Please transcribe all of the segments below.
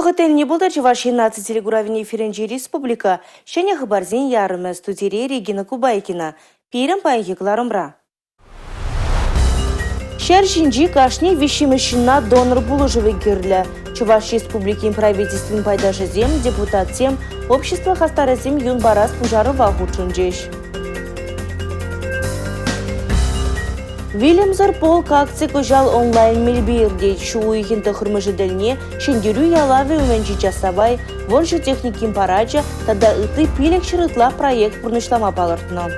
Тухотел не было чуваш 17 телегуравни Ференджи Республика, шеня хабарзин ярыме студире Регина Кубайкина, пирем пайги кларымра. Шершинджи кашни вещимышина донор булыжевы гирлі. Чуваш Республики правительствен пайдаши зем, депутат зем, общество хастаразем юнбарас пужарыва худшунджеш. Вильямзар полк акция кожал онлайн мельбирде, шуихин тахырмыжыдельне, шендерю ялаве уменчи часавай, вонжу техниким параджа, тада ыты пилек шырытла проект пурнышлама палыртна.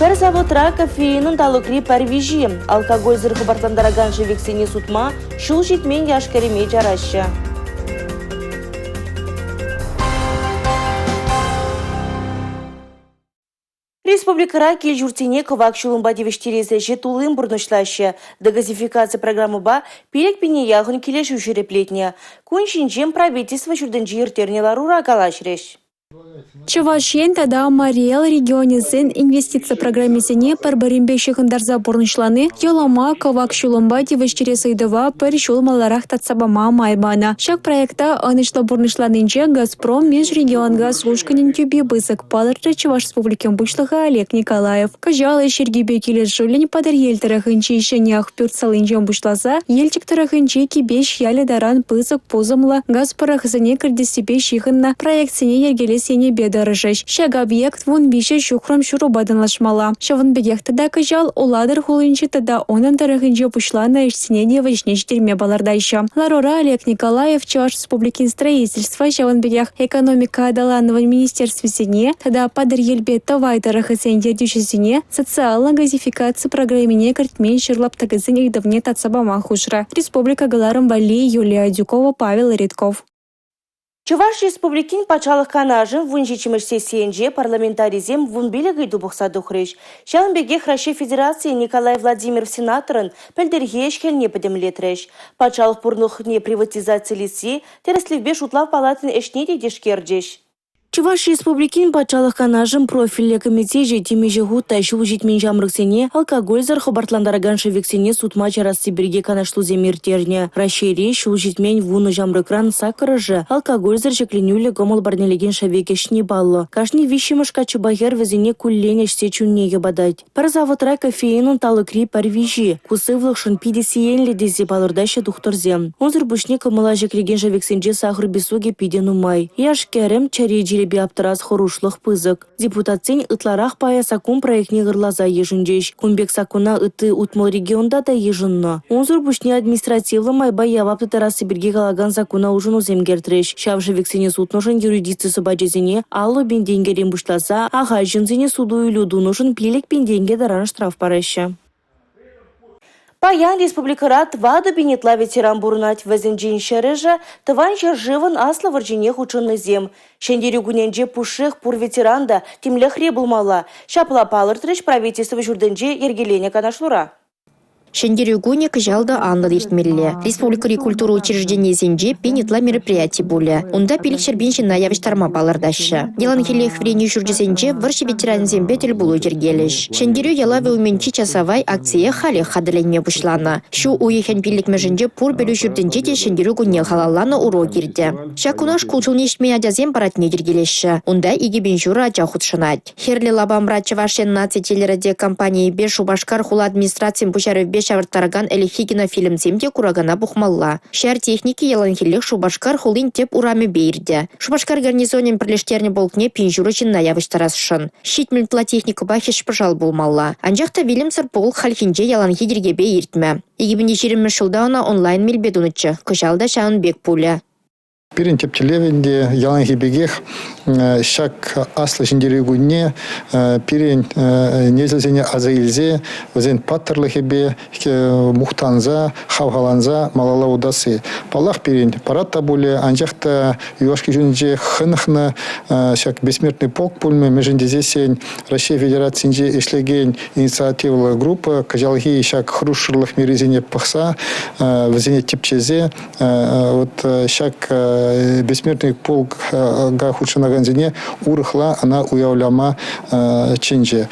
Пер заводра кофеинын талыкри парвижи, алкоголь зырхы бартандараган живексене сутма, шул житмен яшкареме жараща. Республикара кельжуртине ковак шулымба девештерезе жетулым бурнышлаще. Дегазификация программы ба пилек пине яғын келешу жүреплетне. Күн шинжем правительство жүрдінжі ертернеларура калашреш. Чувашен тада Мариэл регионезен инвестиция программесіне пір бірінбе шықындарза бұрнышланы, елама ковак шулымба девештерезейдіва пір шулмаларақ татсабама майбана. Шак проекта анышлы бұрнышланынче Газпром межрегионга слушканын тюбе бызык палырды Чуваш республикен бұшлығы Олег Николаев. Кажалы шергебе келес жулін падар елтіріғынче ішенеақ пүртсалынжен бұшлаза, елчіктіріғынче кебеш ялі даран бызык позымлы Газпарахызыне кірдесіпе шиғынна проектсіне ергелес сене бедарыжыш. Шаг объект вон бише шухрам шуру баданлашмала. Шавын бегекті да кажал, оладыр хулынчы тада онын тарығынчы пушлана ішсіне девачне ждерме балардайша. Ларора Олег Николаев Чуваш республикин строительства шавын бегек экономика адаланного министерства сене, тада падыр елбе тавай тарығысын едюшесіне социална газификация программине картмен шырлап тагызын игдавне татсабама хушра. Республика Галарым Вали, Юлия Дюкова, Павел Редков. Чуваш республикин пачалық канажын вунжичимыш сессиенже парламентаризем вунбилегой дубухса духрыш. Шалынбеге Хращи Федерации Николай Владимиров сенаторын пельдерге ешкелне подемлетреш. Пачалық пурнухне приватизации лиси тересливбе шутлав палатын эшнеде дешкерджеш. Чуваш республикин пачалық канажын профилі комитеже темеже гута шул житмен жамрыксене алкоголь зархы бартландараган шевексене сутма чарас сибирге канашлу земиртерне. Рашире шул житмен вуны жамрыкран сакырыжы алкоголь зар жекленюлі гомол барнелеген шавекешне баллы. Кашни вишимышка чубагер везене кулленеш сечуннеге бадать. Пар заводра кофеинын талыкри парвижи. Кусывлықшын пидесиенлі дезе балырдаща духторзем. Онзыр бушне кымыла жеклеген шавексенже сахыр бесуге пиден умай. Яшкерем чареджире аптырас хорушлых пызык. Депутатсен ытларах пая сакун проектне гырлаза ежінжеш. Кумбек сакуна ыты утмыл регионда да ежінно. Онзыр бушне административлы майба явапты тарасы бірге калаган сакуна ужын уземгертреш. Шавжы вексене сутношын юридициясы баджезене аллы бенденгерен бушласа, ага жынзене суду үйлюду ношын пилек бенденге даран штраф параща. Паян республикара тваду бенетла ветеран бурнать вазенджин шережа, тванча живан асла варджине хучынны зем. Шендерю гуненже пушых пур ветеранда тимлях ребулмала. Шапла палыртрыш правительство журденже ергелене канашлура. Шендерюгуне кажалда анлы иртмелле. Республика культура учреждения зенже пенетла мероприятий более. Унда пилик шербеншин наявиш тарма балардаща. Делан хилех вреню журджезенже варши ветеран зембетель булу жергелеш. Шендерю ялавы уменчи часовай акция хали хадыленме бушлана. Шу уехен пилик меженже пур белю журденже де шендерюгуне халаллана урок ирде. Шакунаш кулчулнешме адязем баратне жергелеші. Унда иги бенжура ачахутшынать. Херли лабамра Чувашен наци телерадио компании бешу башкар хула администрациям пучаров шавартараган Элихигина фильмземде курагана бухмалла. Шар техники яланхилек Шубашкар хулин теп урами бейрде. Шубашкар гарнизонен пришлештерне болкне пинжурычин наявыштарасшын. Щитмельтла техника бахиш пожал булмалла. Анжақта Вильямсар пол хальхинже яланхидерге бейртме. Егибінде жерімі шылдауна онлайн мельбедунычы. Кышалда шаун бек пуля. Пирин тептелевенде яланхи бегех шак аслы жіндерегуне пирин незілзене азаилзе өзен паттырлыхебе мухтанза хавхаланза малала удасы. Палах пирин паратта буле анжақта юашки жүнже хынықны шак бессмертный полк пульмы межендезесен Россия Федерациясынже ишлеген инициативалы группа кажалхи шак хрушырлых мерезене пықса өзене тепчезе вот шак бессмертный полк худшынаганзине урыхла она уявляма чинже.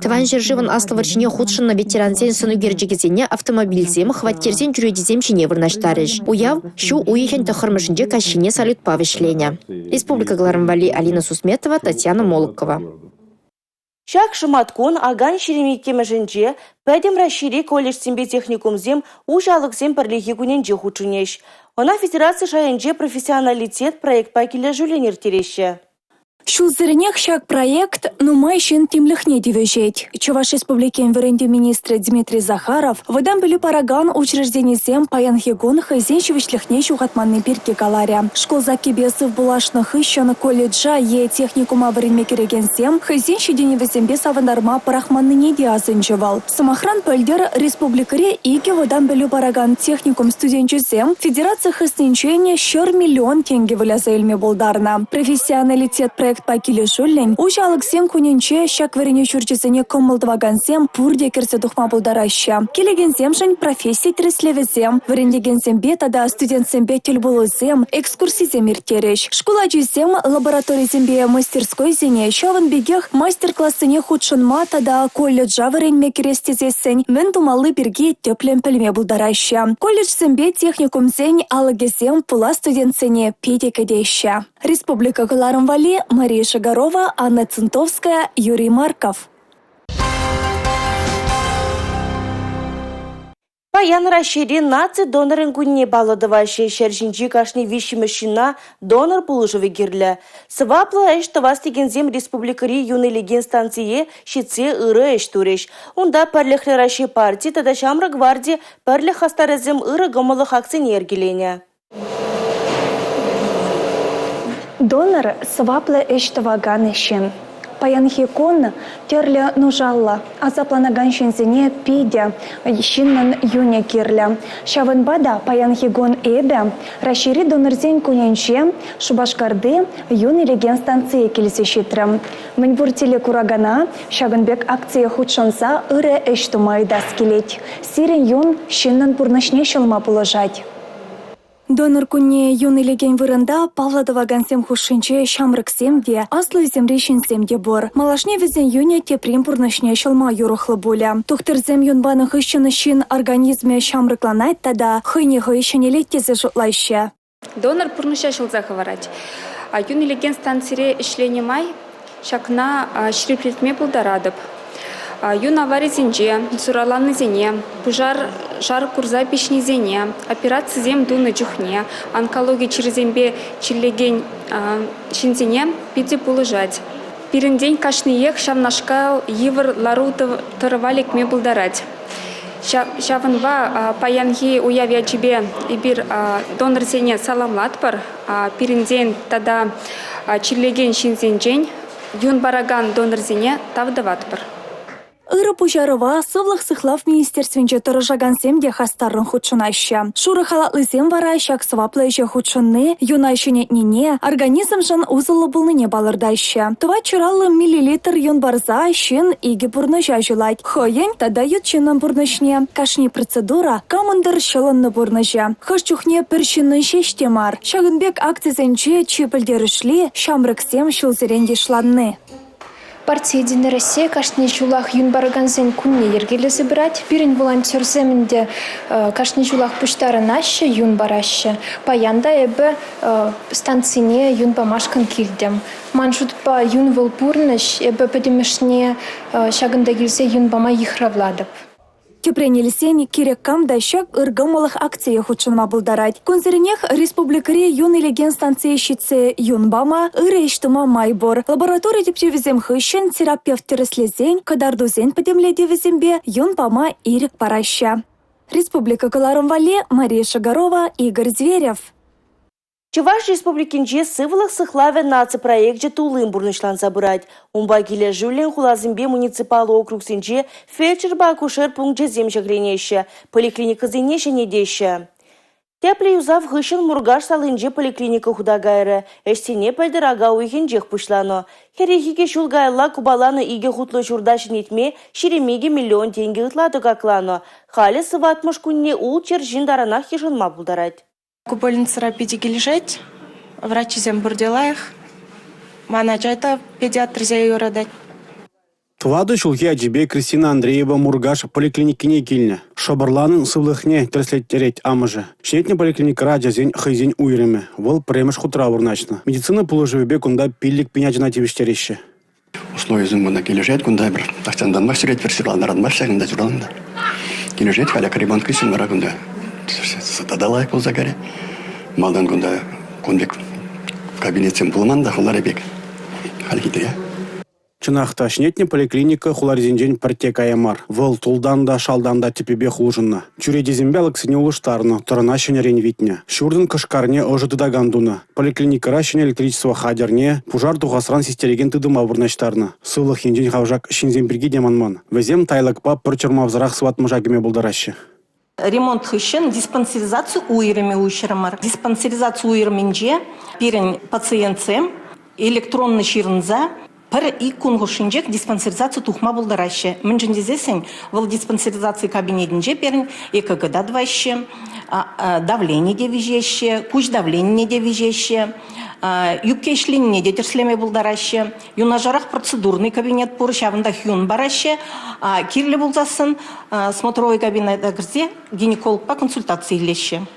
Тыван жерживан аслыварчине худшынна ветеранзен сынугерджигезене автомобильзем хваттерзен жүредизем чине вырнаштарыш. Уяв, щу уехен тахырмышынже кащине салют павышленя. Республика Гларамвали, Алина Сусметова, Татьяна Молокова. Шак шыматкун аган шереметкемежінже пәдем расшири колледж симбе техникумзем ужалықзем бірлігі күненже хучынеш. Она федерация шайынже профессионалитет проект пакелі жүленер тереші. Шулзырынех шак проект нумай шин тимлихне дивежеть. Чуваш республикен варенде министр Дмитрий Захаров выдам были параган учрежденизем паянхегон хайзеншевичлихне шухатманны бирке галаря. Школ закибесов булашных ищен колледжа е техникума варенме керегенсем хайзеншеденевезембе савандарма парахманны недиазынжевал. Самохран пөлдер республикаре иге выдам были параган техникум студенчезем федерация хыстынчене щер миллион тенге выляза эльме болдарна. Профессионалитет проект пакили жуллен, ужалыксем куненче шак варене чурчесене коммылдывагансем пурде керсе духма булдараща. Келегенсем жын профессий треслевезем, варендегенсембе тада студентсембе тельбулузем, экскурсизем иртереш. Школа джизем лабораторизембе мастерской зене, шаван бегех мастер-классыне худшынма тада колледжа варенме керестезесен, мен думалы бирге теплен пельме булдараща. Колледжсембе техникумзен алыгезем пула студентсене педикадеща. Республика Гларамвали, Мария Шагарова, Анна Центовская, Юрий Марков. Паян расшири наци донорын күнне баладываще шәржінжі кашны вишімішіна донор пулыжывы герлі. Сываплы әш тавастигензем республикари юнелеген станцие шице ыры әш туреш. Онда пәрліхлі раши партии тада шамры гварди пәрлі хастарызым ыры гомылық акционер гелене. Донор свапле эштаваган ишин. Паянхикон терле нужалла, а запланаган шинзине пидя, шиннан юня кирля. Шавынбада паянхигон эбе, расшири донорзень куненче, шубашкарды юный леген станции келесещитрем. Мэньвуртиле курагана, шагынбек акция худшанса ыры эштумай даскелеть. Сирен юн шиннан пурнашне шалма положать. Донор кунне юный леген вырында Павлодовагансем хушинче шамрыксемде, аслы земрешинсемде бор. Малашне везен юня теприм пурнашне шалма юрухлы боля. Тухтырзем юнбаных ищен шин организме шамрыкланайт тада хыйнығы ищенеле тезе жутлайще. Донор пурныша шылза хаварать. Юный леген станцире ишлене май шакна шриплетме булдарадып. Юн аваризенже, сураланы зене, пожар жар курза пешни зене, операция зем дуны джухне, онкология через зембе чилеген шинзене пиде полежать. Пирен день кашниех шавнашкал евр лару тарвалик ме булдарать. Шаванва паянги уявя тебе и бир донор зене саламлатпар, пирен день тада чилеген шинзенжень, юн бараган донор зене тавдаватпар. Ыры пужарова сывлых сыхлав министерственче тұрыжагансемде хастарын худшынаща. Шуры халатлызем вара шак сваплайже худшынны, юнайшынетнене, организм жын узылы булныне балырдаща. Това чыралы миллилитр юн барза шин иге бурныжа жылайт. Хойен тада ютчинын бурнышне. Кашни процедура камындыр шылынны бурныжа. Хышчухне першинны шештемар. Шагынбек акцизенче чепілдерішли шамрыксем шылзеренде шланны. Партия Единая Россия кашни чулах юн бараганзен кунне ергеле собирать. Пирин волонтерземінде кашни чулах пуштары наще юн бараще. Паянда эбе станцине юн бамашкан килдем. Маншут па юн волпурныш эбе педемешне шагында келсе юн бама ихравладып. Тепренелсен керек камда шак ыргымылых акция худшынма булдарать. Конзернех республикаре юный леген станция щице юнбама ыры иштыма майбор. Лаборатория тепчевизем хыщен терапевт тереслезен кадардузен подемледевизембе юнбама ирик параща. Республика Гларамвали, Мария Шагарова, Игорь Зверев. Чуваш республикинче сывлых сыхлаве наци-проект тулым бурнышлан забырать. Умба келе жүлен хулазымбе муниципалы округсенче фельдшер-акушер пункт земші гренеше, поликлиника зенеше недеше. Тепле юзав хышын мургаш салынже поликлиника худагайры, эштене пәлдір ага уйхенжех пушлано. Херехиге шулгайла кубаланы иге хутлы журдашын етме шеремеге миллион тенге ытлады каклано. Халі сыватмыш күнне ул чержин даранах ежынма булдарать. Больницара педиге лежать, врачизем бурделаях. Манажайта педиатр зайорадать. Твады шулхи аджибе Кристина Андреева Мургаш поликлиникине килне. Шабарланын сывлыхне тірслеттереть амыжы. Шнетне поликлиникара жазень хайзень уйреме. Вол премеш хутра вурначна. Медицина положивебе кунда пиллик пеняжна тивиштерище. Условия зумбана кележет кунда бір тахтандан мастер персиланаран мастер да журалында. Кележет халя карибан кысын бара кунда. Сатадалайк болса каре. Малдан кунда конвек кабинетсен булманда холары бек. Халгидия. Чынақта шнетне поликлиника хуларзинжен партека ямар. Вол тулдан да шалдан да тепебе хулжынна. Чуредезембе алексене улыштарны, тұрына шенерен витне. Шурдын кышкарне ожыды да гандуна. Поликлиникара шене электричество хадерне, пужар тухасран систереген тыдыма вырнаштарны. Сылых енжен хавжак шинземберге деманман. Везем тайлыкпа пырчырмавзырақ сватмыжагеме булдарашы. Ремонт хыщен диспансеризацию уйрами уйшырамар. Диспансеризацию уйрменже перен пациентсем электронный ширнза пір и кунгушинжек диспансеризацию тухма булдараще. Мінжіндезесен вол диспансеризации кабинетінже перін ЭКГ-да дваще, давление де вижеще, куч давление де вижеще, юбкешлинне де терслеме булдараще, юнажарах процедурный кабинет порышавында хюн бараще, кирлі булзасын смотровой кабинетта кірзе гинекологпа консультация илеше.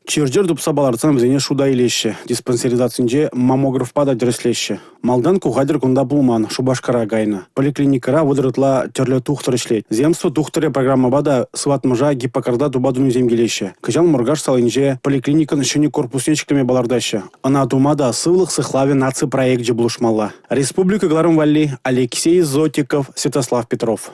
Чирджер дупса баларцан бізене шуда илеші. Диспансеризацинже маммографпа да дреслеші. Малдан кухадыр кунда булман, шубашкара гайна. Поликлиникара выдырытла терлі тухтыр ішлет. Земство тухтыре программаба да сватмыжа гиппокарда тубадуну земгелеші. Кыжан мургаш салынже поликлиникан шыны корпуснечками балардашы. Ана тумада сывлых сыхлаве наци проект же булышмалла. Республика Гларым Валли, Алексей Зотиков, Святослав Петров.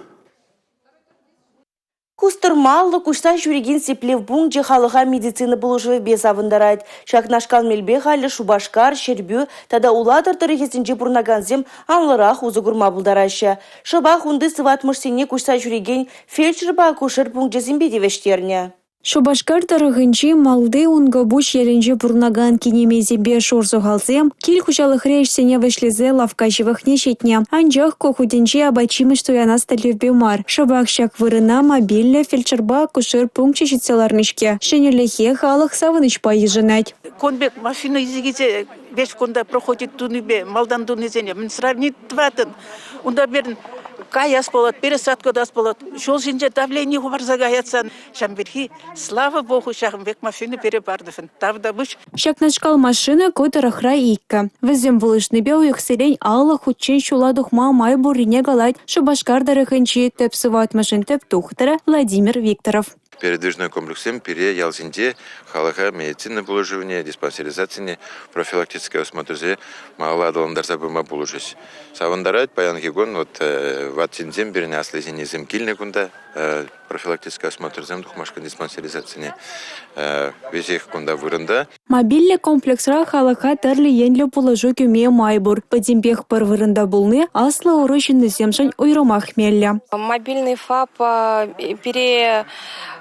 Кустырмаллы кушта жүреген сеплев бұңже халыға медицина болужывы без авындарайд. Шакнашкал мелбе халі шубашкар, шербю, тада уладыр тұрығесінже бұрнаганзем анлырақ uzы күрма бұлдарайшы. Шыбақ ұнды сыватмыш сене кушта жүреген фельдшерба акушер бұңже зімбеде вештеріне. Шубашкар тарыгынчи малды унга буш еренже бурнаган кинемезебе шорзу халзем, кил хучалых рейш сене вышлезе лавкачевых нешетне. Анжах кохуденчи абачимыш туяна сталевбе мар. Шабак шак вырына мобильля фельдшерба кушер пункче щитселарнышке. Шенелехе халых савыныч поезженать. Конбек машина изигизе беш конда проходит тунибе, малдан тунизене. Мен сравнить вратын. Унда берн каяс болот, пересадка дас болот. Шол жинже давление уварзагаяцан. Шамберхи, слава Богу, шахмбек машины перебардыфын. Тавда буш. Шакначкал машина котарахра икка. Везем булышны бе уйықселен алла хучен шуладухма май бурине галайт. Шубашкар дарыхынчи тепсыват машин теп тухтара Владимир Викторов. Передвижной комплексом пере ялзинде халаха медицина положивание, диспансеризация, профилактическое осмотрзе мала адаландарса быма положись. Савандарать паянхигон вот ватсинзем берне аслезинизем кильнекунда профилактическое осмотрзем духмашка диспансеризация везех кунда вырында. Мобильный комплексра халаха терли енле положу кюме майбур. Падимбех пар вырында булны асла урышынны земшань уйромах мелля. Мобильный ФАП пере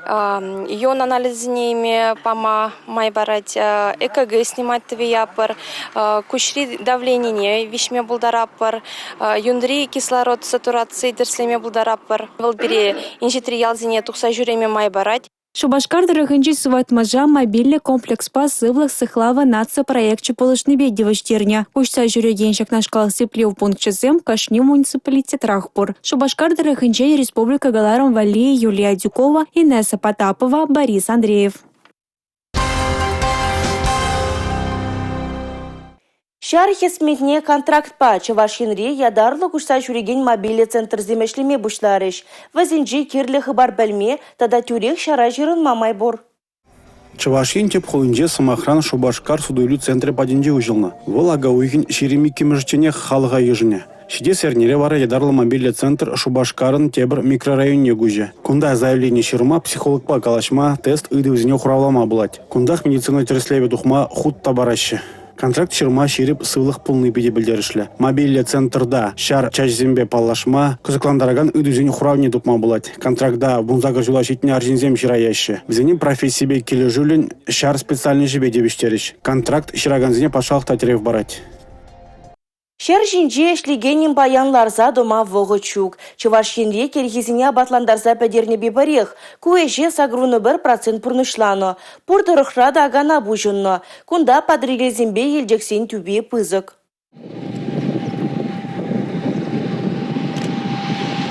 ион анализиниями пама майбарать, ЭКГ снимать твияпар, кушри давление вишме булдарапар, юндри кислород сатурации дерслеме булдарапар, волбере инжитри ялзине тухса жюреме майбарать. Шубашкар дырыгынчи сыватмажа мобильный комплекс па сывлых сыхлава наца проектче полышны бедевыштерня. Кушса жүреген шакнашкал сеплев пунктчезем кашни муниципалитет рахпур. Шубашкар дырыгынче Республика Галаром Валли Юлия Дюкова, Инесса Потапова, Борис Андреев. Шархе сметне контракт па Чавашинри ядарлы кушта жүреген мобильный центр земешлеме бушларыш. Вазинджи кирлі хыбар бәлме, тада тюрек шара жирын мамай бор. Чавашин теп холынже самохран Шубашкар судойлю центре падинже ужилна. Вол агауйгин шеремикки межчене халыға ежіне. Шиде сернере вара ядарлы мобильный центр Шубашкарын тебір микрорайонне гуже. Кунда заявление ширма психолог па калашма тест ыды өзіне хуравлама булать. Кундах медицина тереслеве духма худ табараще. Контракт ширма ширип сылых пулны беде білдерішлі. Мобильный центрда шар чачзембе паллашма, кызыкландараган ыдузен хуравне дупма булать. Контрактда бунзага жула шитне аржинзем шираяще. Бізені профессибе келі жүлін шар специальный жебе дебіштеріш. Контракт шираганзіне пашалық татерев барать. Шер жинже эшлегенин баянларза дома вогы чук. Чувашинре киргизине абатландарза пәдерне бебарех. Куэже сагруны 1% пурнышланы. Пурдырықрада агана бужынны. Кунда падрилезимбе елжексен түбе пызык.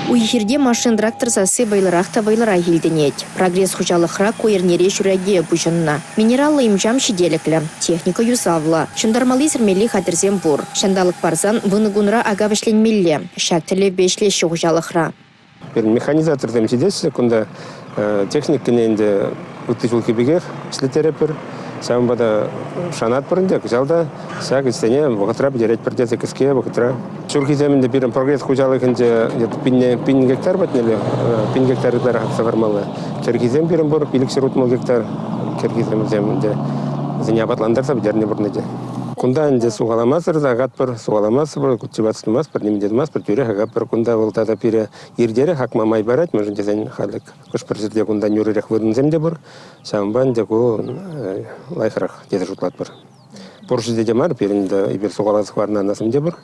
Уйхирде машин трактор сасы байларахта байлара хилденет. Прогресс хучалыхра койернере шүрәге бужынна. Минераллы имжам шиделеклі. Техника юсавла. Шындармалы зірмелі хадырзем бур. Шандалық барзан выныгунра ага вішленмелі. Шактілі бешле шухучалыхра. Механизатор дем сидесі, күнда техник кененде үттіжіл кебегер, слетерепер. Сам бада шанат бірінде, жалда сәк істене бұғытыра бідерет бірде зекіске бұғытыра. Шүркі земінде бірін прогресс құжалығынде пин гектар бәтінелі, пин гектарыдар қатса бармалы. Кергизем бірін бұр, еліксер ұтмал гектар кергизем земінде зіне абатландарса бідеріне бұрнеде. Кунда инде сугаламасыр, агат бір сугаламасыр, культивациямас, бір немедемас, бір түйре агат бір кунда волтада пире ердері хакма май барат, можен дезен халык. Кош бір жерде кунда нюререк выдын земде бір, самбан деку лайхрах деді жұтлат бір. Поршы деде мар, перінде ибер сугаласы хварна анасымде бір.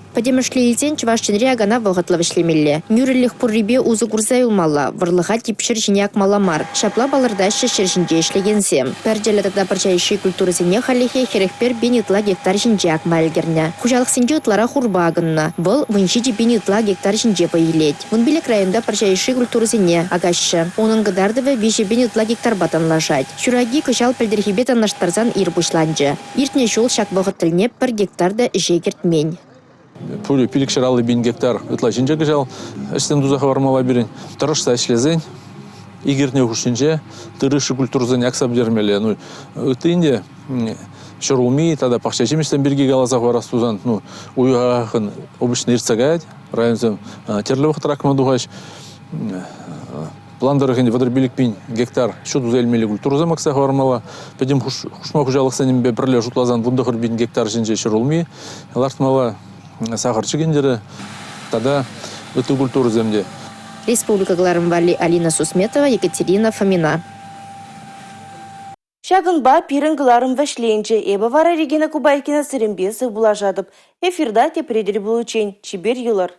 Падемышлейтен чувашченре агана вғытлы вішлемелі. Нюрелік пұрребе ұзы күрзай ұлмалла, вұрлыға типшір жіне акмаламар. Шапла балырдашы шершінде ішлегенсем. Пәрделі тағда парчайшы культурызыне халихе херекпер бен итла гектар жінже акма әлгерне. Хужалық сенде ұтлара хурба агынна. Бұл выншиде бен итла гектар жінже байылет. Вынбелек районда парчайшы культурызыне агашы. Оның гыдардывы беші бен итла гектар батанлашать. Шураги күшал пілдірхебет аннаштарзан ир бұшланжы. Иртне жол шак вғыттылне 1 гектарда жегертмен. Пулю пиликшералы 1 гектар ытла жинже гыжал, эстен дузаха бармала берин. Тұрышса ішлезен, игерне хушинже, тырышы культурзен яксап дермеле. Үтінде шырулми, тада пақшачимештен бірге галазақ варастузан, уйғағын обычно ирцагайд, районзем терлевых тракма дуғаш. Пландарыхынде вадыр биликпин гектар шут узелмели культурзем аксақ бармала. Педем хушма хужалық сенімбе бірле жұтлазан бұндығыр 1 гектар жинже шырулми, лартмала сахарчы кендері, тада өті культуры земде. Республика Гларымвали Алина Сусметова, Екатерина Фомина. Шагынба пирін гларым вәшленче, эбі вара Регина Кубайкина сірімбесі бұлажадып. Эфирда тепредер бұл учен, чибер юлар.